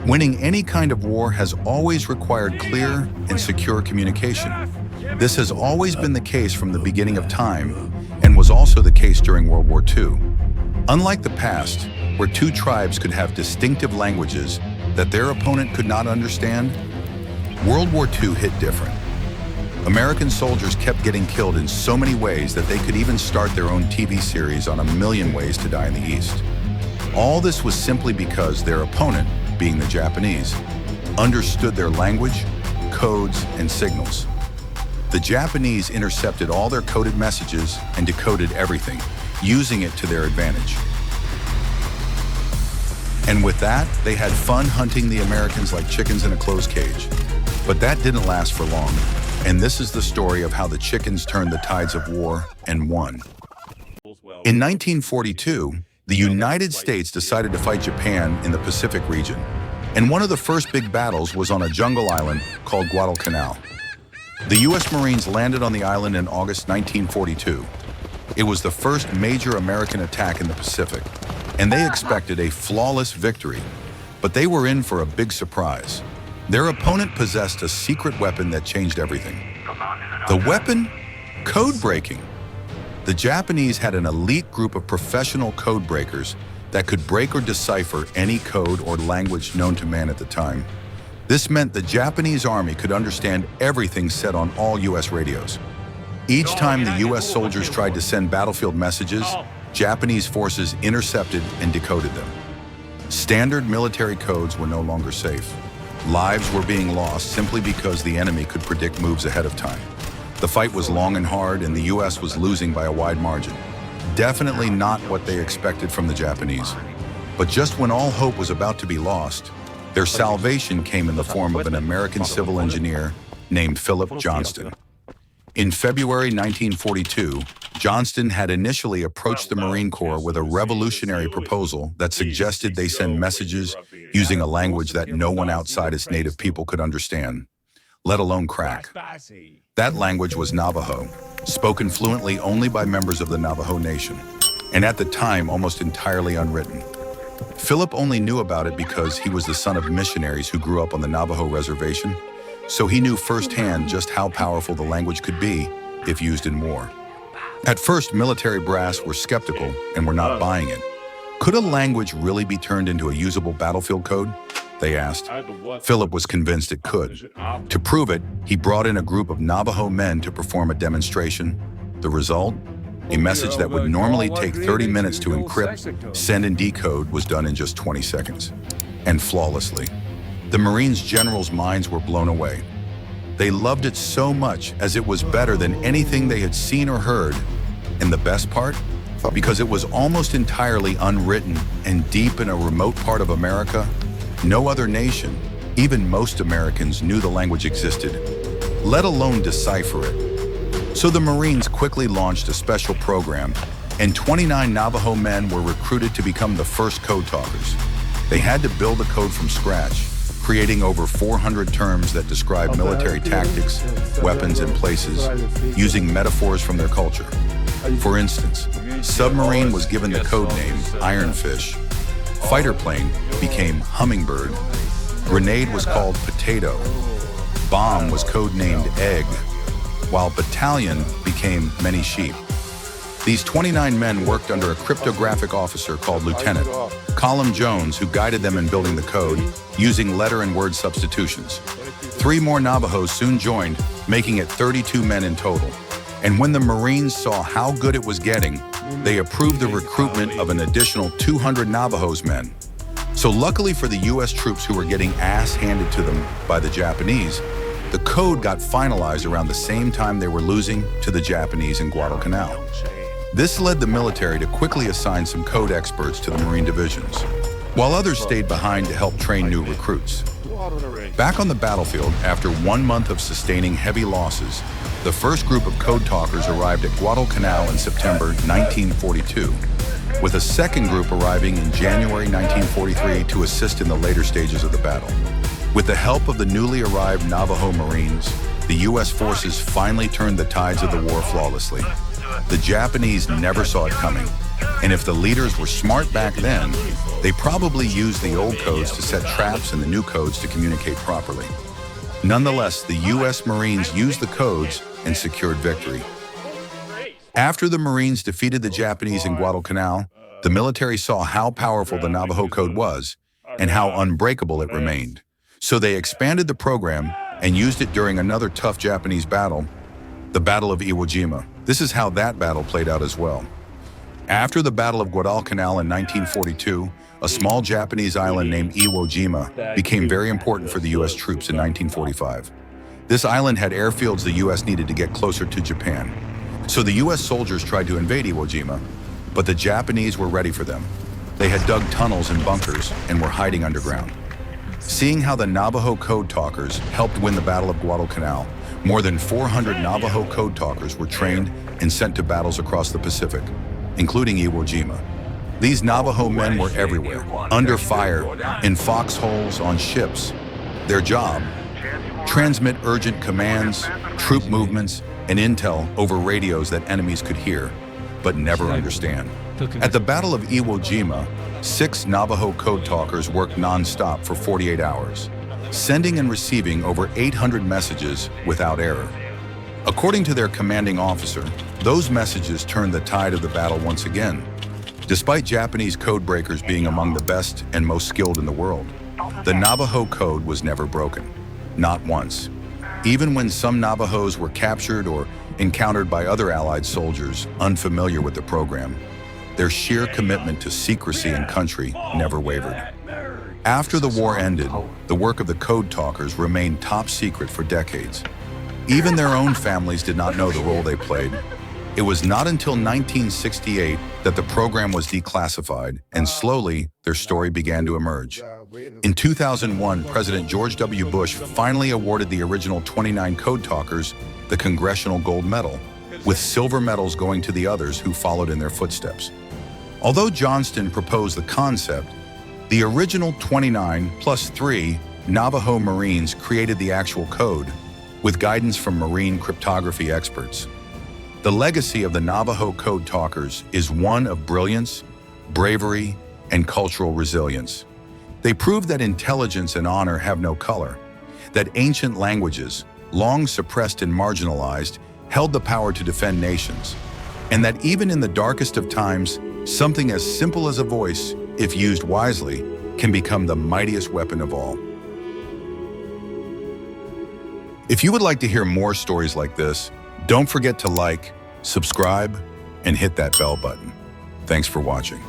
Winning any kind of war has always required clear and secure communication. This has always been the case from the beginning of time, and was also the case during World War II. Unlike the past, where two tribes could have distinctive languages that their opponent could not understand, World War II hit different. American soldiers kept getting killed in so many ways that they could even start their own TV series on 1,000,000 Ways to Die in the East. All this was simply because their opponent, being the Japanese, understood their language, codes, and signals. The Japanese intercepted all their coded messages and decoded everything, using it to their advantage. And with that, they had fun hunting the Americans like chickens in a closed cage. But that didn't last for long, and this is the story of how the chickens turned the tides of war and won. In 1942, the United States decided to fight Japan in the Pacific region, and one of the first big battles was on a jungle island called Guadalcanal. The U.S. Marines landed on the island in August 1942. It was the first major American attack in the Pacific, and they expected a flawless victory, but they were in for a big surprise. Their opponent possessed a secret weapon that changed everything. The weapon? Code breaking. The Japanese had an elite group of professional code breakers that could break or decipher any code or language known to man at the time. This meant the Japanese army could understand everything said on all U.S. radios. Each time the U.S. soldiers tried to send battlefield messages, Japanese forces intercepted and decoded them. Standard military codes were no longer safe. Lives were being lost simply because the enemy could predict moves ahead of time. The fight was long and hard, and the U.S. was losing by a wide margin. Definitely not what they expected from the Japanese. But just when all hope was about to be lost, their salvation came in the form of an American civil engineer named Philip Johnston. In February 1942, Johnston had initially approached the Marine Corps with a revolutionary proposal that suggested they send messages using a language that no one outside its native people could understand, let alone crack. That language was Navajo, spoken fluently only by members of the Navajo Nation, and at the time almost entirely unwritten. Philip only knew about it because he was the son of missionaries who grew up on the Navajo reservation, so he knew firsthand just how powerful the language could be if used in war. At first, military brass were skeptical and were not buying it. Could a language really be turned into a usable battlefield code? They asked. Philip was convinced it could. To prove it, he brought in a group of Navajo men to perform a demonstration. The result? A message that would normally take 30 minutes to encrypt, send, and decode was done in just 20 seconds, and flawlessly. The Marines' generals' minds were blown away. They loved it so much as it was better than anything they had seen or heard. And the best part? Because it was almost entirely unwritten and deep in a remote part of America, no other nation, even most Americans, knew the language existed, let alone decipher it. So the Marines quickly launched a special program, and 29 Navajo men were recruited to become the first code talkers. They had to build the code from scratch, creating over 400 terms that describe military tactics, weapons, and places, using metaphors from their culture. For instance, submarine was given the code name Ironfish, fighter plane became Hummingbird, grenade was called Potato, bomb was codenamed Egg, while battalion became Many Sheep. These 29 men worked under a cryptographic officer called Lieutenant Colum Jones, who guided them in building the code, using letter and word substitutions. 3 more Navajos soon joined, making it 32 men in total. And when the Marines saw how good it was getting, they approved the recruitment of an additional 200 Navajos men. So luckily for the U.S. troops who were getting ass handed to them by the Japanese, the code got finalized around the same time they were losing to the Japanese in Guadalcanal. This led the military to quickly assign some code experts to the Marine divisions, while others stayed behind to help train new recruits. Back on the battlefield, after 1 month of sustaining heavy losses, the first group of code talkers arrived at Guadalcanal in September 1942, with a second group arriving in January 1943 to assist in the later stages of the battle. With the help of the newly arrived Navajo Marines, the U.S. forces finally turned the tides of the war flawlessly. The Japanese never saw it coming, And if the leaders were smart back then, they probably used the old codes to set traps and the new codes to communicate properly. Nonetheless, the U.S. Marines used the codes and secured victory. After the Marines defeated the Japanese in Guadalcanal, the military saw how powerful the Navajo code was and how unbreakable it remained. So they expanded the program and used it during another tough Japanese battle, the Battle of Iwo Jima. This is how that battle played out as well. After the Battle of Guadalcanal in 1942, a small Japanese island named Iwo Jima became very important for the U.S. troops in 1945. This island had airfields the U.S. needed to get closer to Japan. So the U.S. soldiers tried to invade Iwo Jima, but the Japanese were ready for them. They had dug tunnels and bunkers and were hiding underground. Seeing how the Navajo code talkers helped win the Battle of Guadalcanal, more than 400 Navajo code talkers were trained and sent to battles across the Pacific, including Iwo Jima. These Navajo men were everywhere, under fire, in foxholes, on ships. Their job? Transmit urgent commands, troop movements, and intel over radios that enemies could hear, but never understand. At the Battle of Iwo Jima, 6 Navajo code talkers worked non-stop for 48 hours, sending and receiving over 800 messages without error. According to their commanding officer, those messages turned the tide of the battle once again. Despite Japanese code breakers being among the best and most skilled in the world, the Navajo code was never broken, not once. Even when some Navajos were captured or encountered by other Allied soldiers unfamiliar with the program, their sheer commitment to secrecy and country never wavered. After the war ended, the work of the code talkers remained top secret for decades. Even their own families did not know the role they played. It was not until 1968 that the program was declassified, and slowly their story began to emerge. In 2001, President George W. Bush finally awarded the original 29 code talkers the Congressional Gold Medal, with silver medals going to the others who followed in their footsteps. Although Johnston proposed the concept, the original 29 plus 3 Navajo Marines created the actual code, with guidance from Marine cryptography experts. The legacy of the Navajo code talkers is one of brilliance, bravery, and cultural resilience. They proved that intelligence and honor have no color, that ancient languages, long suppressed and marginalized, held the power to defend nations, and that even in the darkest of times, something as simple as a voice, if used wisely, can become the mightiest weapon of all. If you would like to hear more stories like this, don't forget to like, subscribe, and hit that bell button. Thanks for watching.